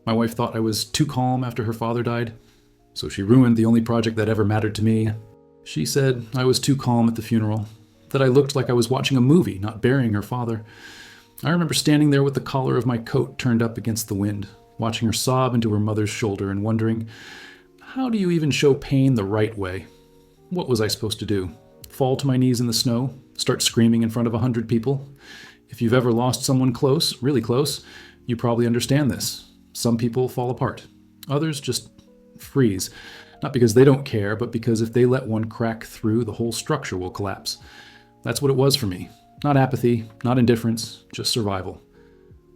My wife thought I was too calm after her father died, so she ruined the only project that ever mattered to me. She said I was too calm at the funeral, that I looked like I was watching a movie, not burying her father. I remember standing there with the collar of my coat turned up against the wind, watching her sob into her mother's shoulder and wondering, how do you even show pain the right way? What was I supposed to do? Fall to my knees in the snow? Start screaming in front of 100 people? If you've ever lost someone close, really close, you probably understand this. Some people fall apart. Others just freeze. Not because they don't care, but because if they let one crack through, the whole structure will collapse. That's what it was for me. Not apathy, not indifference, just survival.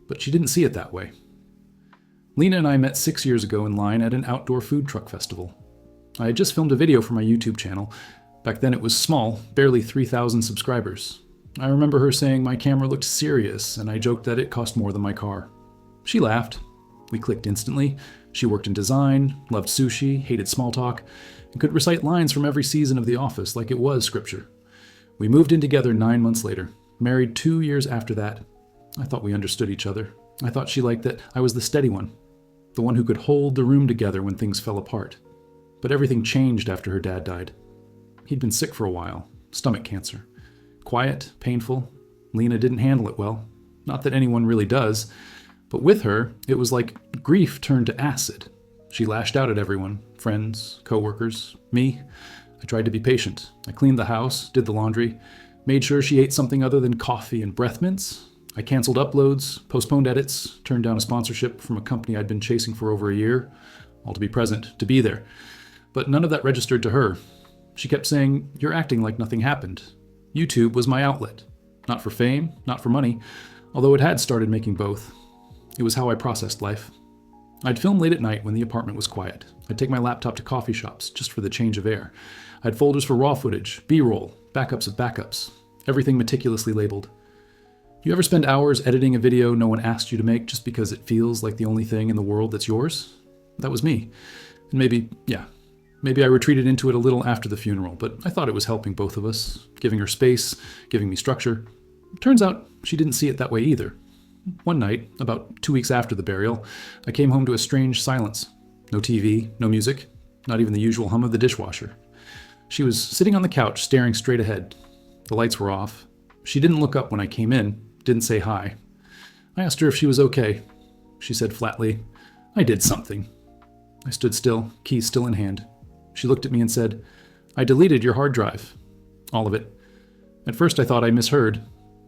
But she didn't see it that way. Lena and I met 6 years ago in line at an outdoor food truck festival. I had just filmed a video for my YouTube channel. Back then it was small, barely 3,000 subscribers. I remember her saying my camera looked serious, and I joked that it cost more than my car. She laughed. We clicked instantly. She worked in design, loved sushi, hated small talk, and could recite lines from every season of The Office like it was scripture. We moved in together 9 months later, married 2 years after that. I thought we understood each other. I thought she liked that I was the steady one, the one who could hold the room together when things fell apart. But everything changed after her dad died. He'd been sick for a while, stomach cancer. Quiet, painful. Lena didn't handle it well. Not that anyone really does. But with her, it was like grief turned to acid. She lashed out at everyone, friends, coworkers, me. I tried to be patient. I cleaned the house, did the laundry, made sure she ate something other than coffee and breath mints. I canceled uploads, postponed edits, turned down a sponsorship from a company I'd been chasing for over a year, all to be present, to be there. But none of that registered to her. She kept saying, "You're acting like nothing happened." YouTube was my outlet. Not for fame, not for money, although it had started making both. It was how I processed life. I'd film late at night when the apartment was quiet. I'd take my laptop to coffee shops just for the change of air. I had folders for raw footage, B-roll, backups of backups, everything meticulously labeled. You ever spend hours editing a video no one asked you to make just because it feels like the only thing in the world that's yours? That was me. And maybe I retreated into it a little after the funeral, but I thought it was helping both of us, giving her space, giving me structure. Turns out she didn't see it that way either. One night, about 2 weeks after the burial, I came home to a strange silence. No TV, no music, not even the usual hum of the dishwasher. She was sitting on the couch, staring straight ahead. The lights were off. She didn't look up when I came in, didn't say hi. I asked her if she was okay. She said flatly, "I did something." I stood still, keys still in hand. She looked at me and said, "I deleted your hard drive." All of it. At first I thought I misheard.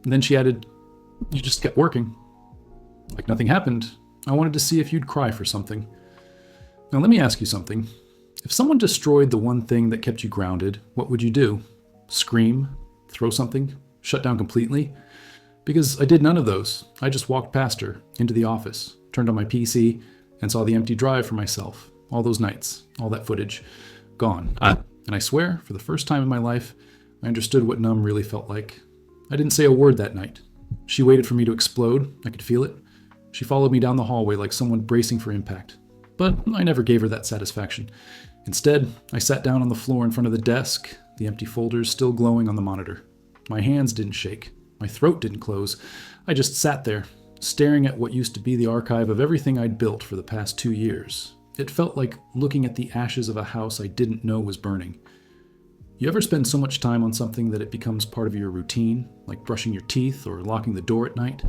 And then she added, "You just kept working." Like nothing happened. I wanted to see if you'd cry for something. Now let me ask you something. If someone destroyed the one thing that kept you grounded, what would you do? Scream? Throw something? Shut down completely? Because I did none of those. I just walked past her, into the office, turned on my PC, and saw the empty drive for myself. All those nights, all that footage, gone. And I swear, for the first time in my life, I understood what numb really felt like. I didn't say a word that night. She waited for me to explode. I could feel it. She followed me down the hallway like someone bracing for impact. But I never gave her that satisfaction. Instead, I sat down on the floor in front of the desk, the empty folders still glowing on the monitor. My hands didn't shake. My throat didn't close. I just sat there, staring at what used to be the archive of everything I'd built for the past 2 years. It felt like looking at the ashes of a house I didn't know was burning. You ever spend so much time on something that it becomes part of your routine, like brushing your teeth or locking the door at night?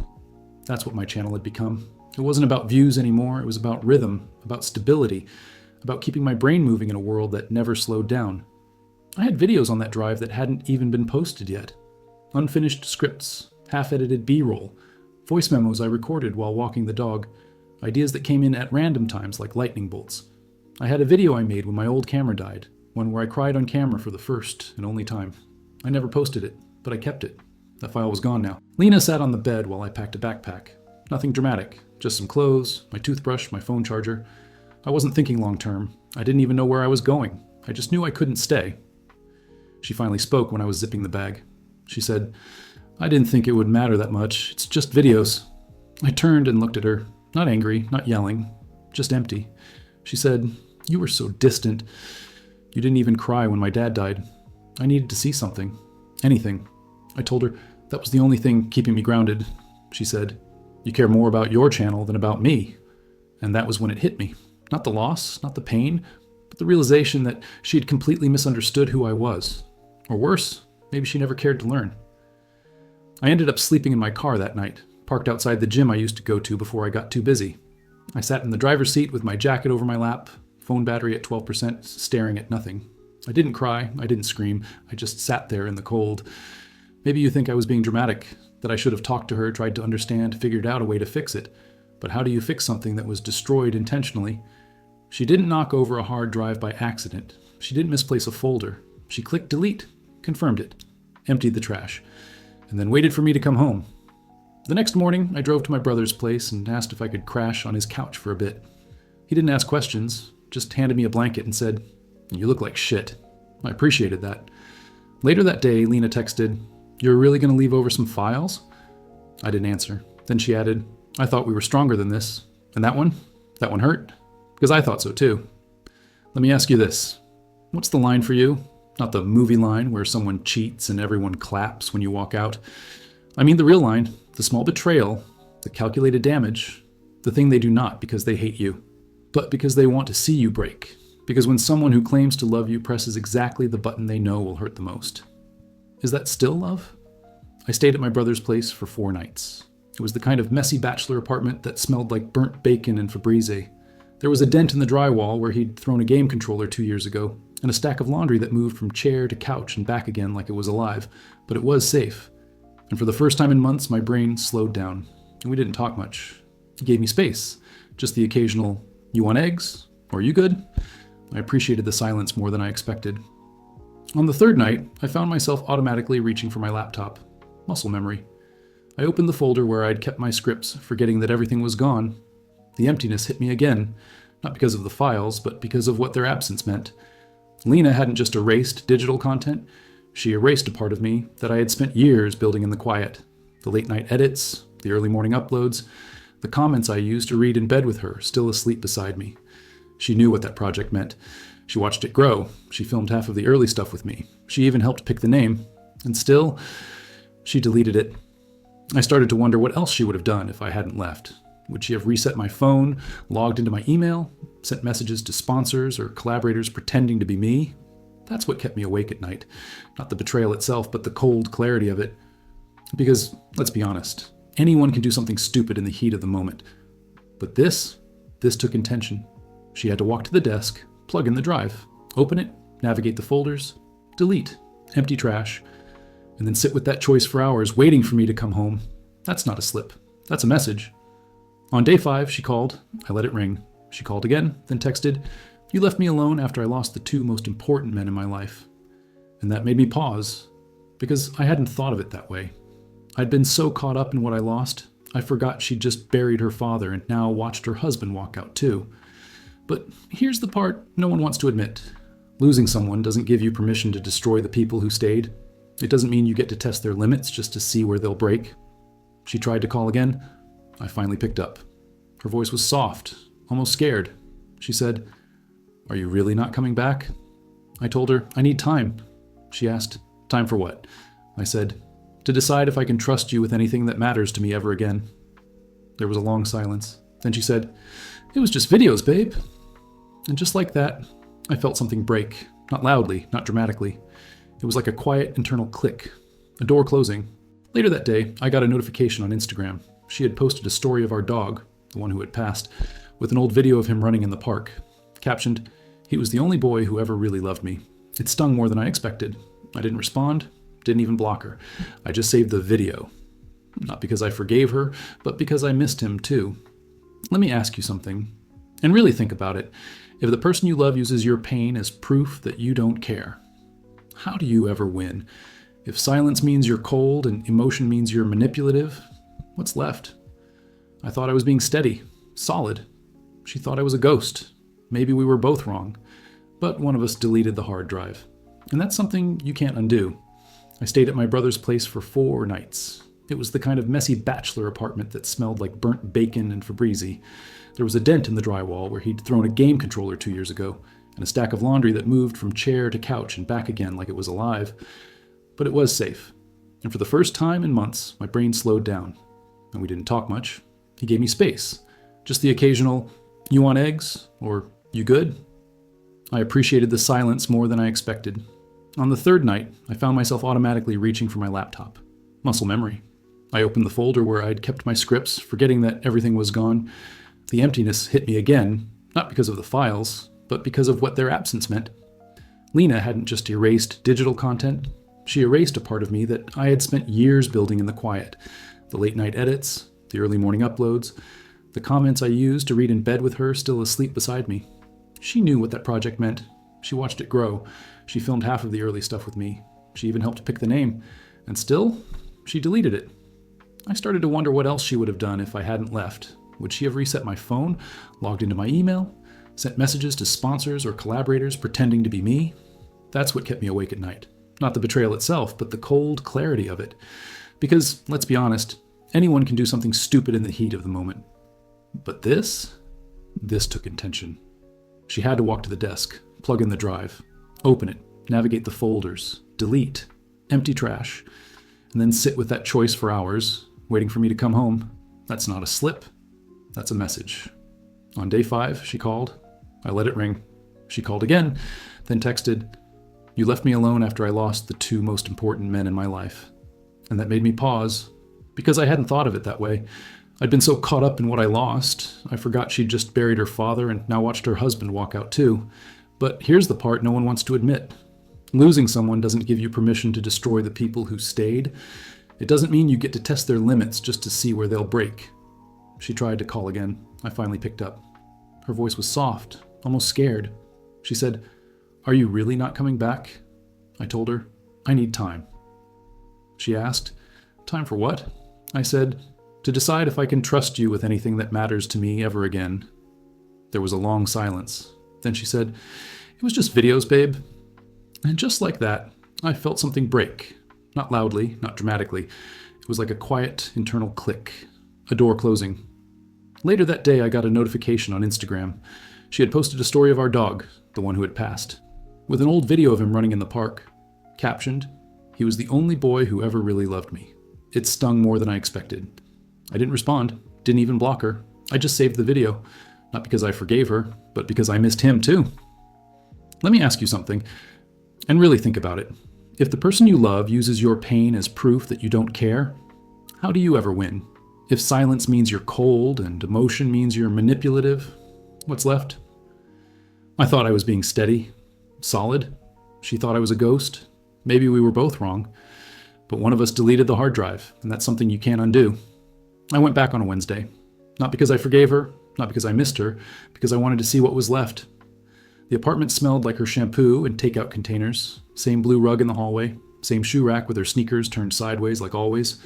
That's what my channel had become. It wasn't about views anymore. It was about rhythm, about stability, about keeping my brain moving in a world that never slowed down. I had videos on that drive that hadn't even been posted yet. Unfinished scripts, half-edited B-roll, voice memos I recorded while walking the dog, ideas that came in at random times like lightning bolts. I had a video I made when my old camera died, one where I cried on camera for the first and only time. I never posted it, but I kept it. That file was gone now. Lena sat on the bed while I packed a backpack. Nothing dramatic, just some clothes, my toothbrush, my phone charger. I wasn't thinking long term. I didn't even know where I was going. I just knew I couldn't stay. She finally spoke when I was zipping the bag. She said, "I didn't think it would matter that much. It's just videos." I turned and looked at her. Not angry, not yelling, just empty. She said, "You were so distant. You didn't even cry when my dad died. I needed to see something. Anything." I told her that was the only thing keeping me grounded. She said, "You care more about your channel than about me." And that was when it hit me. Not the loss, not the pain, but the realization that she had completely misunderstood who I was. Or worse, maybe she never cared to learn. I ended up sleeping in my car that night, parked outside the gym I used to go to before I got too busy. I sat in the driver's seat with my jacket over my lap, phone battery at 12%, staring at nothing. I didn't cry, I didn't scream, I just sat there in the cold. Maybe you think I was being dramatic, that I should have talked to her, tried to understand, figured out a way to fix it. But how do you fix something that was destroyed intentionally? She didn't knock over a hard drive by accident. She didn't misplace a folder. She clicked delete, confirmed it, emptied the trash, and then waited for me to come home. The next morning, I drove to my brother's place and asked if I could crash on his couch for a bit. He didn't ask questions, just handed me a blanket and said, "You look like shit." I appreciated that. Later that day, Lena texted, "You're really going to leave over some files?" I didn't answer. Then she added, "I thought we were stronger than this. And that one? That one hurt?" Because I thought so too. Let me ask you this. What's the line for you? Not the movie line where someone cheats and everyone claps when you walk out. I mean the real line, the small betrayal, the calculated damage, the thing they do not because they hate you, but because they want to see you break. Because when someone who claims to love you presses exactly the button they know will hurt the most. Is that still love? I stayed at my brother's place for 4 nights. It was the kind of messy bachelor apartment that smelled like burnt bacon and Febreze. There was a dent in the drywall where he'd thrown a game controller 2 years ago, and a stack of laundry that moved from chair to couch and back again like it was alive, but it was safe. And for the first time in months, my brain slowed down, and we didn't talk much. He gave me space, just the occasional, "You want eggs? Or you good?" I appreciated the silence more than I expected. On the 3rd night, I found myself automatically reaching for my laptop. Muscle memory. I opened the folder where I'd kept my scripts, forgetting that everything was gone. The emptiness hit me again, not because of the files, but because of what their absence meant. Lena hadn't just erased digital content, she erased a part of me that I had spent years building in the quiet. The late-night edits, the early morning uploads, the comments I used to read in bed with her, still asleep beside me. She knew what that project meant. She watched it grow. She filmed half of the early stuff with me. She even helped pick the name. And still, she deleted it. I started to wonder what else she would have done if I hadn't left. Would she have reset my phone, logged into my email, sent messages to sponsors or collaborators pretending to be me? That's what kept me awake at night. Not the betrayal itself, but the cold clarity of it. Because, let's be honest, anyone can do something stupid in the heat of the moment. But this took intention. She had to walk to the desk, plug in the drive, open it, navigate the folders, delete, empty trash, and then sit with that choice for hours waiting for me to come home. That's not a slip. That's a message. On day 5, she called. I let it ring. She called again, then texted, "You left me alone after I lost the 2 most important men in my life." And that made me pause, because I hadn't thought of it that way. I'd been so caught up in what I lost, I forgot she'd just buried her father and now watched her husband walk out too. But here's the part no one wants to admit. Losing someone doesn't give you permission to destroy the people who stayed. It doesn't mean you get to test their limits just to see where they'll break. She tried to call again. I finally picked up. Her voice was soft, almost scared. She said, "Are you really not coming back?" I told her, "I need time." She asked, "Time for what?" I said, "To decide if I can trust you with anything that matters to me ever again." There was a long silence. Then she said, "It was just videos, babe." And just like that, I felt something break. Not loudly, not dramatically. It was like a quiet internal click, a door closing. Later that day, I got a notification on Instagram. She had posted a story of our dog, the one who had passed, with an old video of him running in the park. Captioned, "He was the only boy who ever really loved me." It stung more than I expected. I didn't respond, didn't even block her. I just saved the video. Not because I forgave her, but because I missed him too. Let me ask you something, and really think about it. If the person you love uses your pain as proof that you don't care, how do you ever win? If silence means you're cold and emotion means you're manipulative, what's left? I thought I was being steady, solid. She thought I was a ghost. Maybe we were both wrong, but one of us deleted the hard drive. And that's something you can't undo. I stayed at my brother's place for 4 nights. It was the kind of messy bachelor apartment that smelled like burnt bacon and Febreze. There was a dent in the drywall where he'd thrown a game controller 2 years ago, and a stack of laundry that moved from chair to couch and back again like it was alive. But it was safe. And for the first time in months, my brain slowed down. And we didn't talk much. He gave me space. Just the occasional, "You want eggs?" or "You good?" I appreciated the silence more than I expected. On the third night, I found myself automatically reaching for my laptop. Muscle memory. I opened the folder where I'd kept my scripts, forgetting that everything was gone. The emptiness hit me again, not because of the files, but because of what their absence meant. Lena hadn't just erased digital content. She erased a part of me that I had spent years building in the quiet. The late-night edits, the early morning uploads, the comments I used to read in bed with her still asleep beside me. She knew what that project meant. She watched it grow. She filmed half of the early stuff with me. She even helped pick the name. And still, she deleted it. I started to wonder what else she would have done if I hadn't left. Would she have reset my phone, logged into my email, sent messages to sponsors or collaborators pretending to be me? That's what kept me awake at night. Not the betrayal itself, but the cold clarity of it. Because, let's be honest, anyone can do something stupid in the heat of the moment. But this took intention. She had to walk to the desk, plug in the drive, open it, navigate the folders, delete, empty trash, and then sit with that choice for hours, waiting for me to come home. That's not a slip. That's a message. On day 5, she called. I let it ring. She called again, then texted, "You left me alone after I lost the 2 most important men in my life." And that made me pause, because I hadn't thought of it that way. I'd been so caught up in what I lost, I forgot she'd just buried her father and now watched her husband walk out too. But here's the part no one wants to admit. Losing someone doesn't give you permission to destroy the people who stayed. It doesn't mean you get to test their limits just to see where they'll break. She tried to call again. I finally picked up. Her voice was soft, almost scared. She said, "Are you really not coming back?" I told her, "I need time." She asked, "Time for what?" I said, "To decide if I can trust you with anything that matters to me ever again." There was a long silence. Then she said, "It was just videos, babe." And just like that, I felt something break. Not loudly, not dramatically. It was like a quiet internal click, a door closing. Later that day, I got a notification on Instagram. She had posted a story of our dog, the one who had passed, with an old video of him running in the park. Captioned, "He was the only boy who ever really loved me." It stung more than I expected. I didn't respond, didn't even block her. I just saved the video, not because I forgave her, but because I missed him too. Let me ask you something, and really think about it. If the person you love uses your pain as proof that you don't care, how do you ever win? If silence means you're cold and emotion means you're manipulative, what's left? I thought I was being steady, solid. She thought I was a ghost. Maybe we were both wrong. But one of us deleted the hard drive, and that's something you can't undo. I went back on a Wednesday. Not because I forgave her, not because I missed her, because I wanted to see what was left. The apartment smelled like her shampoo and takeout containers, same blue rug in the hallway, same shoe rack with her sneakers turned sideways like always.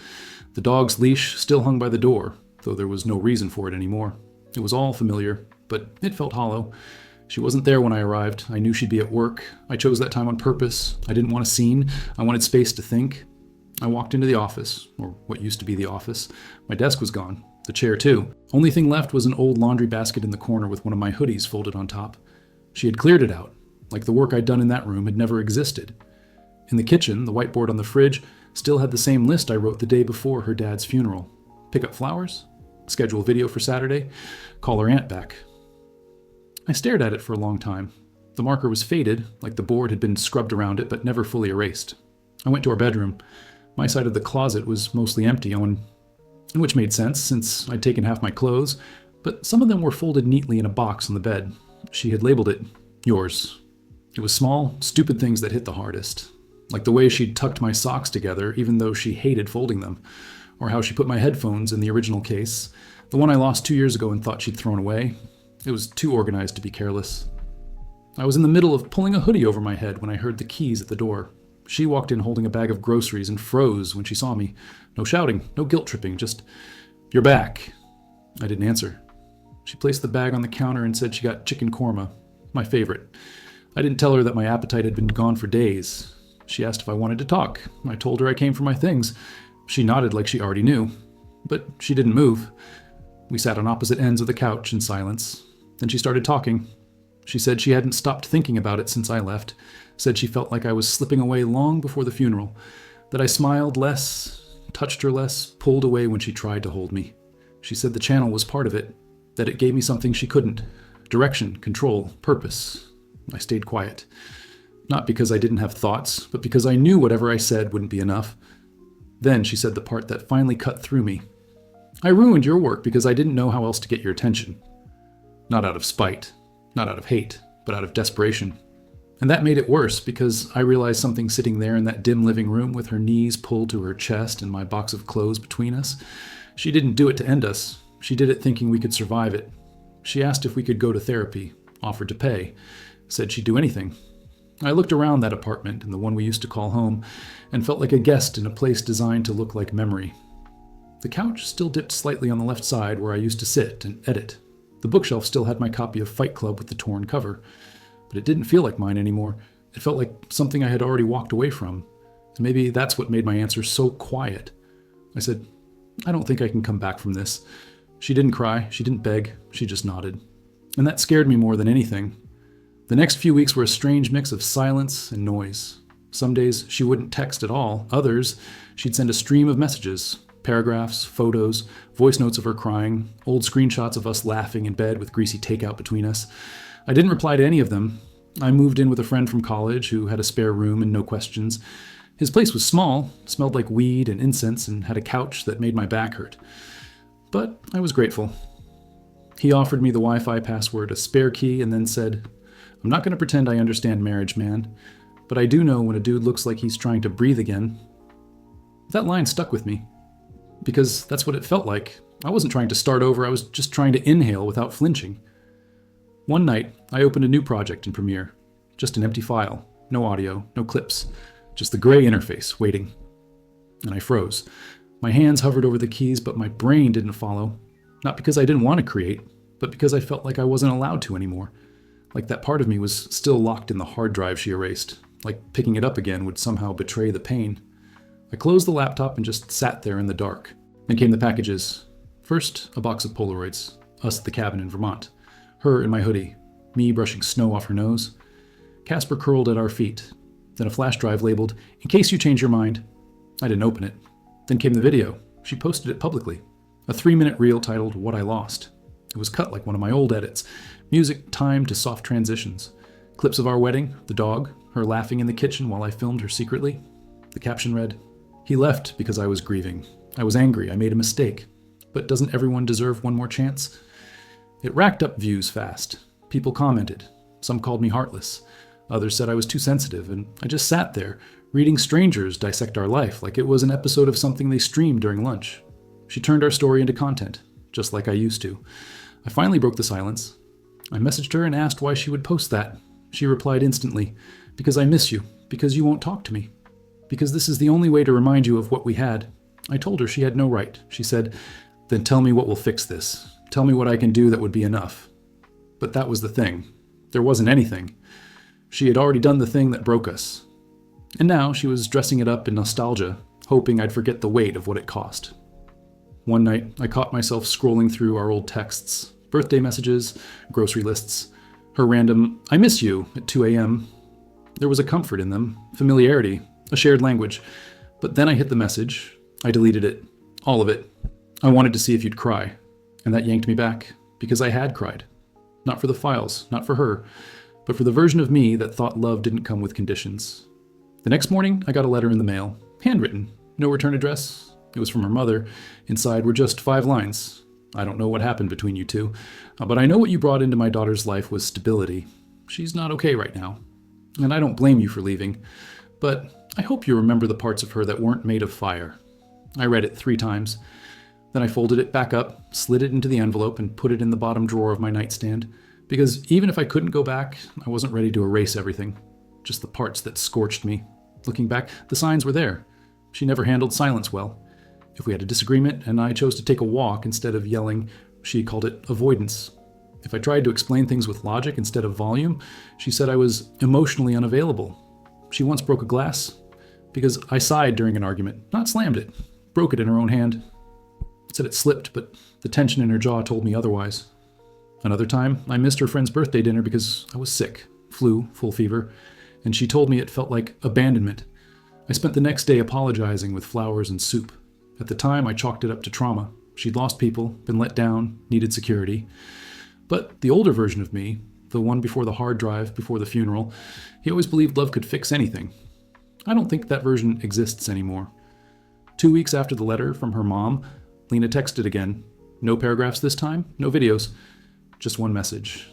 The dog's leash still hung by the door, though there was no reason for it anymore. It was all familiar, but it felt hollow. She wasn't there when I arrived. I knew she'd be at work. I chose that time on purpose. I didn't want a scene. I wanted space to think. I walked into the office, or what used to be the office. My desk was gone. The chair too. Only thing left was an old laundry basket in the corner with one of my hoodies folded on top. She had cleared it out, like the work I'd done in that room had never existed. In the kitchen, the whiteboard on the fridge still had the same list I wrote the day before her dad's funeral. Pick up flowers, schedule a video for Saturday, call her aunt back. I stared at it for a long time. The marker was faded, like the board had been scrubbed around it but never fully erased. I went to our bedroom. My side of the closet was mostly empty, which made sense since I'd taken half my clothes, but some of them were folded neatly in a box on the bed. She had labeled it, "Yours." It was small, stupid things that hit the hardest. Like the way she'd tucked my socks together even though she hated folding them, or how she put my headphones in the original case, the one I lost 2 years ago and thought she'd thrown away. It was too organized to be careless. I was in the middle of pulling a hoodie over my head when I heard the keys at the door. She walked in holding a bag of groceries and froze when she saw me. No shouting, no guilt tripping, just, "You're back." I didn't answer. She placed the bag on the counter and said she got chicken korma, my favorite. I didn't tell her that my appetite had been gone for days. She asked if I wanted to talk. I told her I came for my things. She nodded like she already knew, but she didn't move. We sat on opposite ends of the couch in silence. Then she started talking. She said she hadn't stopped thinking about it since I left, said she felt like I was slipping away long before the funeral, that I smiled less, touched her less, pulled away when she tried to hold me. She said the channel was part of it. that it gave me something she couldn't: direction, control, purpose. I stayed quiet. Not because I didn't have thoughts, but because I knew whatever I said wouldn't be enough. Then she said the part that finally cut through me. I ruined your work because I didn't know how else to get your attention. Not out of spite, not out of hate, but out of desperation. And that made it worse because I realized something sitting there in that dim living room with her knees pulled to her chest and my box of clothes between us. She didn't do it to end us. She did it thinking we could survive it. She asked if we could go to therapy, offered to pay, said she'd do anything. I looked around that apartment and the one we used to call home and felt like a guest in a place designed to look like memory. The couch still dipped slightly on the left side where I used to sit and edit. The bookshelf still had my copy of Fight Club with the torn cover. But it didn't feel like mine anymore. It felt like something I had already walked away from. And maybe that's what made my answer so quiet. I said, I don't think I can come back from this. She didn't cry, she didn't beg, she just nodded. And that scared me more than anything. The next few weeks were a strange mix of silence and noise. Some days she wouldn't text at all. Others, she'd send a stream of messages, paragraphs, photos, voice notes of her crying, old screenshots of us laughing in bed with greasy takeout between us. I didn't reply to any of them. I moved in with a friend from college who had a spare room and no questions. His place was small, smelled like weed and incense, and had a couch that made my back hurt. But I was grateful. He offered me the Wi-Fi password, a spare key, and then said, I'm not going to pretend I understand marriage, man, but I do know when a dude looks like he's trying to breathe again. That line stuck with me, because that's what it felt like. I wasn't trying to start over, I was just trying to inhale without flinching. One night, I opened a new project in Premiere. Just an empty file. No audio, no clips. Just the gray interface, waiting. And I froze. My hands hovered over the keys, but my brain didn't follow. Not because I didn't want to create, but because I felt like I wasn't allowed to anymore. Like that part of me was still locked in the hard drive she erased. Like picking it up again would somehow betray the pain. I closed the laptop and just sat there in the dark. Then came the packages. First, a box of Polaroids. Us at the cabin in Vermont. Her in my hoodie, me brushing snow off her nose. Casper curled at our feet. Then a flash drive labeled, in case you change your mind. I didn't open it. Then came the video. She posted it publicly. A 3-minute reel titled What I Lost. It was cut like one of my old edits. Music timed to soft transitions. Clips of our wedding, the dog, her laughing in the kitchen while I filmed her secretly. The caption read, He left because I was grieving. I was angry. I made a mistake. But doesn't everyone deserve one more chance? It racked up views fast. People commented. Some called me heartless. Others said I was too sensitive, and I just sat there, reading strangers dissect our life like it was an episode of something they streamed during lunch. She turned our story into content, just like I used to. I finally broke the silence. I messaged her and asked why she would post that. She replied instantly, because I miss you, because you won't talk to me, because this is the only way to remind you of what we had. I told her she had no right. She said, then tell me what will fix this. Tell me what I can do that would be enough. But that was the thing. There wasn't anything. She had already done the thing that broke us. And now she was dressing it up in nostalgia, hoping I'd forget the weight of what it cost. One night, I caught myself scrolling through our old texts, birthday messages, grocery lists, her random, I miss you, at 2 a.m. There was a comfort in them, familiarity, a shared language. But then I hit the message. I deleted it. All of it. I wanted to see if you'd cry. And that yanked me back, because I had cried. Not for the files, not for her, but for the version of me that thought love didn't come with conditions. The next morning, I got a letter in the mail, handwritten, no return address. It was from her mother. Inside were just 5 lines. I don't know what happened between you two, but I know what you brought into my daughter's life was stability. She's not okay right now. And I don't blame you for leaving, but I hope you remember the parts of her that weren't made of fire. I read it 3 times. Then I folded it back up, slid it into the envelope, and put it in the bottom drawer of my nightstand. Because even if I couldn't go back, I wasn't ready to erase everything. Just the parts that scorched me. Looking back, the signs were there. She never handled silence well. If we had a disagreement and I chose to take a walk instead of yelling, she called it avoidance. If I tried to explain things with logic instead of volume, she said I was emotionally unavailable. She once broke a glass because I sighed during an argument, not slammed it, broke it in her own hand. Said it slipped, but the tension in her jaw told me otherwise. Another time, I missed her friend's birthday dinner because I was sick, flu, full fever, and she told me it felt like abandonment. I spent the next day apologizing with flowers and soup. At the time, I chalked it up to trauma. She'd lost people, been let down, needed security. But the older version of me, the one before the hard drive, before the funeral, he always believed love could fix anything. I don't think that version exists anymore. 2 weeks after the letter from her mom, Lena texted again. No paragraphs this time, no videos, just one message.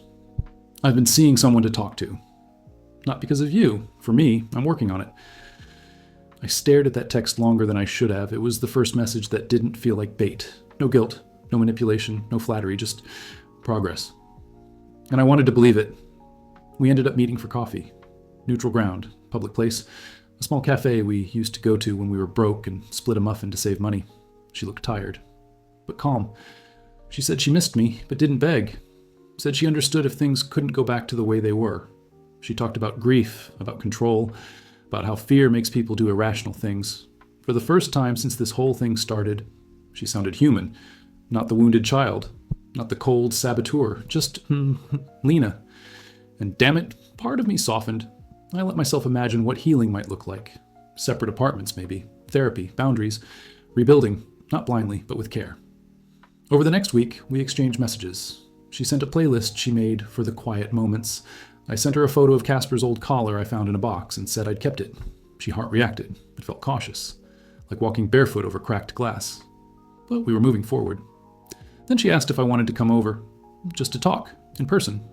I've been seeing someone to talk to. Not because of you. For me, I'm working on it. I stared at that text longer than I should have. It was the first message that didn't feel like bait. No guilt, no manipulation, no flattery, just progress. And I wanted to believe it. We ended up meeting for coffee. Neutral ground, public place, a small cafe we used to go to when we were broke and split a muffin to save money. She looked tired, but calm. She said she missed me, but didn't beg. Said she understood if things couldn't go back to the way they were. She talked about grief, about control, about how fear makes people do irrational things. For the first time since this whole thing started, she sounded human. Not the wounded child, not the cold saboteur, just Lena. And damn it, part of me softened. I let myself imagine what healing might look like. Separate apartments, maybe. Therapy, boundaries, rebuilding, not blindly, but with care. Over the next week, we exchanged messages. She sent a playlist she made for the quiet moments. I sent her a photo of Casper's old collar I found in a box and said I'd kept it. She heart-reacted, but felt cautious, like walking barefoot over cracked glass. But we were moving forward. Then she asked if I wanted to come over, just to talk, in person.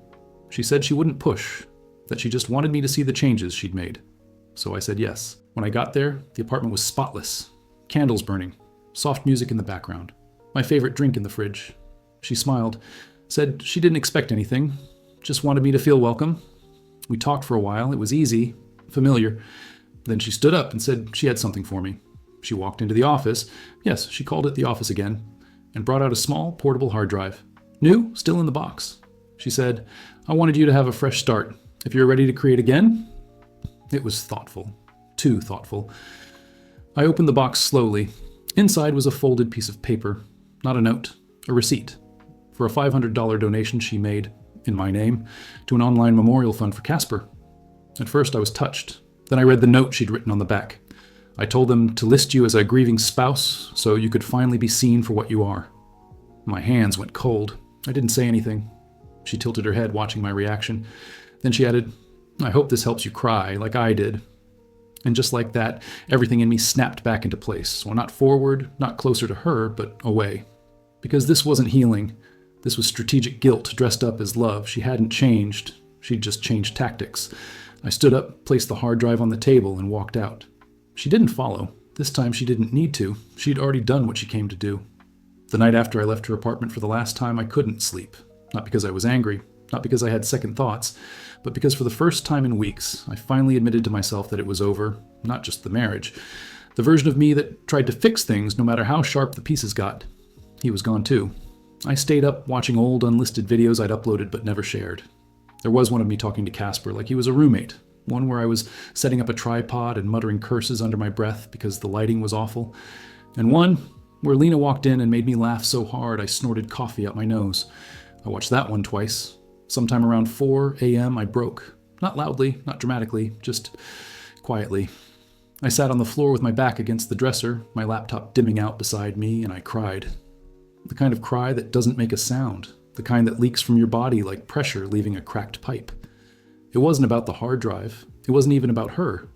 She said she wouldn't push, that she just wanted me to see the changes she'd made. So I said yes. When I got there, the apartment was spotless. Candles burning, soft music in the background, my favorite drink in the fridge. She smiled, said she didn't expect anything, just wanted me to feel welcome. We talked for a while. It was easy, familiar. Then she stood up and said she had something for me. She walked into the office. Yes, she called it the office again, and brought out a small, portable hard drive. New, still in the box. She said, I wanted you to have a fresh start. If you're ready to create again. It was thoughtful. Too thoughtful. I opened the box slowly. Inside was a folded piece of paper. Not a note. A receipt. For a $500 donation she made, in my name, to an online memorial fund for Casper. At first I was touched. Then I read the note she'd written on the back. I told them to list you as a grieving spouse so you could finally be seen for what you are. My hands went cold. I didn't say anything. She tilted her head, watching my reaction. Then she added, I hope this helps you cry, like I did. And just like that, everything in me snapped back into place. Well, not forward, not closer to her, but away. Because this wasn't healing. This was strategic guilt dressed up as love. She hadn't changed. She'd just changed tactics. I stood up, placed the hard drive on the table, and walked out. She didn't follow. This time she didn't need to. She'd already done what she came to do. The night after I left her apartment for the last time, I couldn't sleep. Not because I was angry, not because I had second thoughts, but because for the first time in weeks, I finally admitted to myself that it was over, not just the marriage. The version of me that tried to fix things no matter how sharp the pieces got. He was gone too. I stayed up watching old unlisted videos I'd uploaded but never shared. There was one of me talking to Casper like he was a roommate, one where I was setting up a tripod and muttering curses under my breath because the lighting was awful, and one where Lena walked in and made me laugh so hard I snorted coffee out my nose. I watched that one twice. Sometime around 4 a.m. I broke. Not loudly, not dramatically, just quietly. I sat on the floor with my back against the dresser, my laptop dimming out beside me, and I cried. The kind of cry that doesn't make a sound, the kind that leaks from your body like pressure leaving a cracked pipe. It wasn't about the hard drive. It wasn't even about her.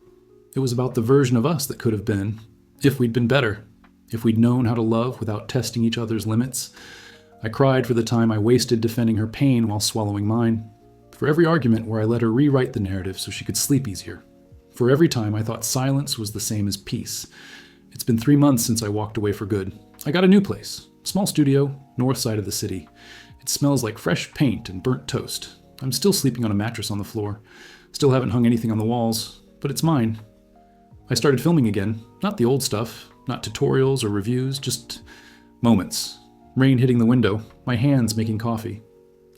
It was about the version of us that could have been, if we'd been better, if we'd known how to love without testing each other's limits. I cried for the time I wasted defending her pain while swallowing mine, for every argument where I let her rewrite the narrative so she could sleep easier, for every time I thought silence was the same as peace. It's been 3 months since I walked away for good. I got a new place, small studio, north side of the city. It smells like fresh paint and burnt toast. I'm still sleeping on a mattress on the floor, still haven't hung anything on the walls, but it's mine. I started filming again, not the old stuff, not tutorials or reviews, just moments. Rain hitting the window, my hands making coffee.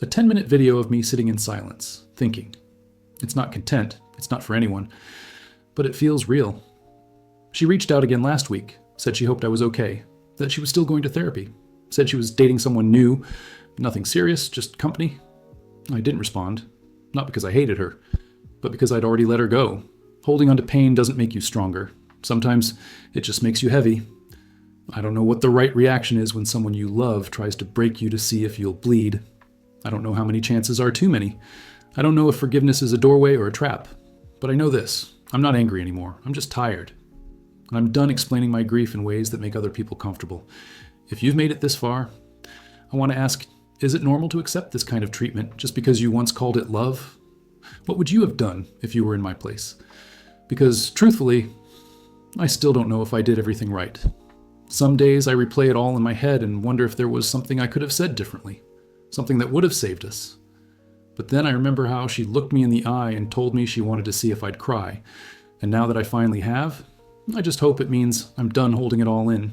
A 10-minute video of me sitting in silence, thinking. It's not content, it's not for anyone, but it feels real. She reached out again last week, said she hoped I was okay, that she was still going to therapy, said she was dating someone new, nothing serious, just company. I didn't respond, not because I hated her, but because I'd already let her go. Holding on to pain doesn't make you stronger. Sometimes it just makes you heavy. I don't know what the right reaction is when someone you love tries to break you to see if you'll bleed. I don't know how many chances are too many. I don't know if forgiveness is a doorway or a trap. But I know this. I'm not angry anymore. I'm just tired. And I'm done explaining my grief in ways that make other people comfortable. If you've made it this far, I want to ask, is it normal to accept this kind of treatment just because you once called it love? What would you have done if you were in my place? Because, truthfully, I still don't know if I did everything right. Some days I replay it all in my head and wonder if there was something I could have said differently, something that would have saved us. But then I remember how she looked me in the eye and told me she wanted to see if I'd cry. And now that I finally have, I just hope it means I'm done holding it all in